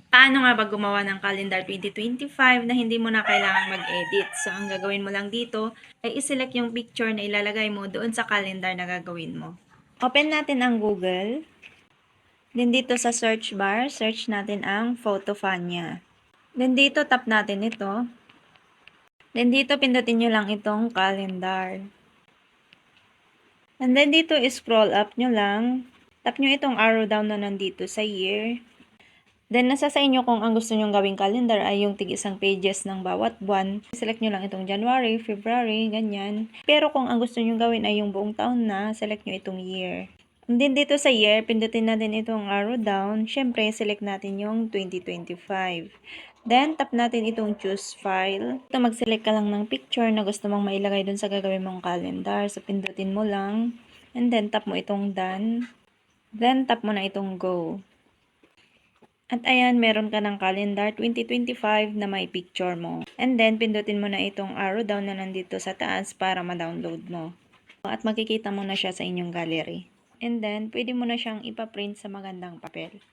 Paano nga ba gumawa ng calendar 2025 na hindi mo na kailangan mag-edit? So, ang gagawin mo lang dito ay iselect yung picture na ilalagay mo doon sa calendar na gagawin mo. Open natin ang Google. Then dito sa search bar, search natin ang Photofania. Then dito tap natin ito. Then dito pindutin nyo lang itong calendar. And then dito scroll up nyo lang. Tap nyo itong arrow down na nandito sa year. Then, nasa sa inyo kung ang gusto nyong gawing calendar ay yung tig-isang pages ng bawat buwan. Select nyo lang itong January, February, ganyan. Pero kung ang gusto nyong gawin ay yung buong taon na, select nyo itong year. And then, dito sa year, pindutin natin itong arrow down. Siyempre, select natin yung 2025. Then, tap natin itong choose file. Ito, mag-select ka lang ng picture na gusto mong mailagay dun sa gagawin mong calendar. So, pindutin mo lang. And then, tap mo itong done. Then, tap mo na itong go. At ayan, meron ka ng calendar 2025 na may picture mo. And then, pindutin mo na itong arrow down na nandito sa taas para ma-download mo. At makikita mo na siya sa inyong gallery. And then, pwede mo na siyang ipaprint sa magandang papel.